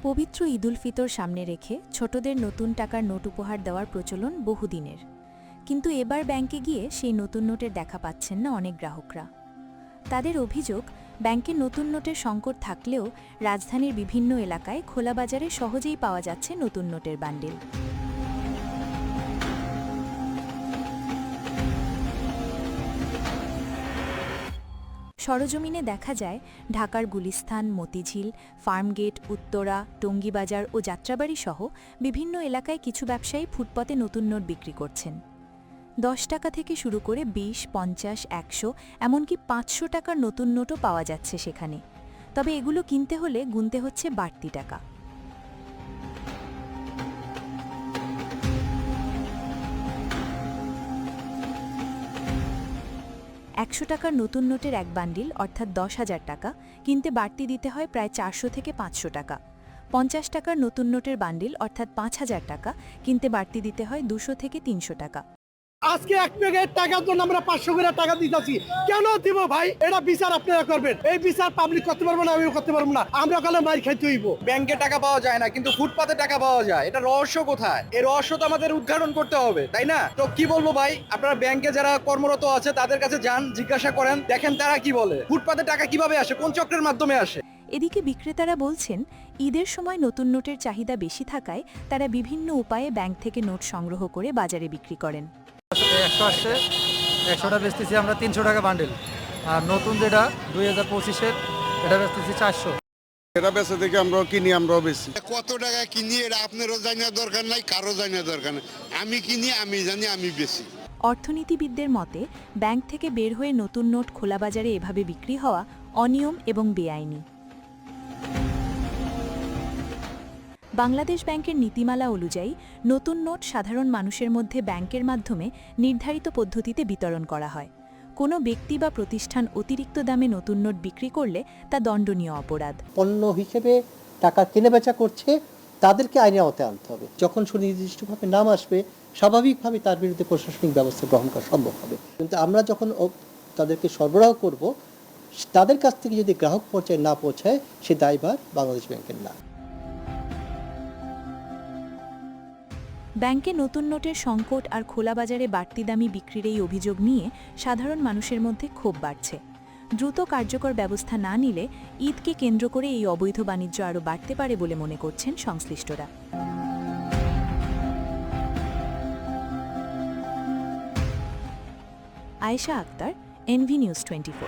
পবিত্র ঈদুল ফিতর সামনে রেখে ছোটদের নতুন টাকার নোট উপহার দেওয়ার প্রচলন বহুদিনের, কিন্তু এবার ব্যাংকে গিয়ে সেই নতুন নোটের দেখা পাচ্ছেন না অনেক গ্রাহকরা। তাদের অভিযোগ, ব্যাংকে নতুন নোটের সংকট থাকলেও রাজধানীর বিভিন্ন এলাকায় খোলা বাজারে সহজেই পাওয়া যাচ্ছে নতুন নোটের বান্ডিল। সরজমিনে দেখা যায় ঢাকার গুলিস্তান, মতিঝিল, ফার্মগেট, উত্তরা, টঙ্গীবাজার ও যাত্রাবাড়ি সহ বিভিন্ন এলাকায় কিছু ব্যবসায়ী ফুটপাতে নতুন নোট বিক্রি করছেন। 10 টাকা থেকে শুরু করে 20, 50, 100 এমনকি 500 টাকার নতুন নোটও পাওয়া যাচ্ছে সেখানে। তবে এগুলো কিনতে হলে গুনতে হচ্ছে বাড়তি টাকা। 100 টাকার নতুন নোটের এক বান্ডিল অর্থাৎ 10,000 টাকা কিনতে বাড়তি দিতে হয় প্রায় 400 থেকে 500 টাকা। 50 টাকার নতুন নোটের বান্ডিল অর্থাৎ 5,000 টাকা কিনতে বাড়তি দিতে হয় 200 থেকে 300 টাকা। আজকে এক প্যাকেট টাকার জন্য আমরা 500 করে টাকা দিতেছি। কেন দিব ভাই? এটা বিচার আপনারা করবেন। এই বিচার পাবলিক করতে পারবো না, আমিও করতে পারবো না। আমরা কালে মাইর খাইতে হইব। ব্যাংকে টাকা পাওয়া যায় না, কিন্তু ফুটপাতে টাকা পাওয়া যায়। এটা রহস্য কোথায়? এই রহস্য তো আমাদের উদ্ঘাটন করতে হবে, তাই না? তো কি বলবো ভাই, আপনারা ব্যাংকে যারা কর্মরত আছে তাদের কাছে যান, জিজ্ঞাসা করেন, দেখেন তারা কি বলে। ফুটপাতে টাকা কিভাবে আসে, কোন চক্রের মাধ্যমে আসে? এদিকে বিক্রেতারা বলছেন, ঈদের সময় নতুন নোটের চাহিদা বেশি থাকায় তারা বিভিন্ন উপায়ে ব্যাংক থেকে নোট সংগ্রহ করে বাজারে বিক্রি করেন। 100 আসছে, 100টা বেচতেছি আমরা 300 টাকা বান্ডেল। আর নতুন যেটা 2025-এর এটা বেচতেছি 400। এটা বেচে থেকে আমরাও কিনি, আমরাও বেশি। কত টাকা কিনি এটা আপনারও জানার দরকার নাই, কারো জানার দরকার নাই। আমি কিনি, আমি জানি, আমি বেশি। অর্থনীতিবিদদের মতে, ব্যাংক থেকে বের হয়ে নতুন নোট খোলা বাজারে এভাবে বিক্রি হওয়া অনিয়ম এবং বেআইনি। বাংলাদেশ ব্যাংকের নীতিমালা অনুযায়ী নতুন নোট সাধারণ মানুষের মধ্যে ব্যাংকের মাধ্যমে নির্ধারিত পদ্ধতিতে বিতরণ করা হয়। কোনো ব্যক্তি বা প্রতিষ্ঠান অতিরিক্ত দামে নতুন নোট বিক্রি করলে তা দণ্ডনীয় অপরাধ। পণ্য হিসেবে টাকা কেনাবেচা করছে, তাদেরকে আইনের আওতায় আনতে হবে। যখন সুনির্দিষ্টভাবে নাম আসবে, স্বাভাবিকভাবে তার বিরুদ্ধে প্রশাসনিক ব্যবস্থা গ্রহণ করা সম্ভব হবে। কিন্তু আমরা যখন তাদেরকে সরবরাহ করব, তাদের কাছ থেকে যদি গ্রাহক পর্যায়ে না পৌঁছায়, সে দায়ভার বাংলাদেশ ব্যাংকের না। ব্যাংকে নতুন নোটের সংকট আর খোলা বাজারে বাড়তি দামি বিক্রির এই অভিযোগ নিয়ে সাধারণ মানুষের মধ্যে ক্ষোভ বাড়ছে। দ্রুত কার্যকর ব্যবস্থা না নিলে ঈদকে কেন্দ্র করে এই অবৈধ বাণিজ্য আরও বাড়তে পারে বলে মনে করছেন সংশ্লিষ্টরা। Ayesha Akter, NV news 24।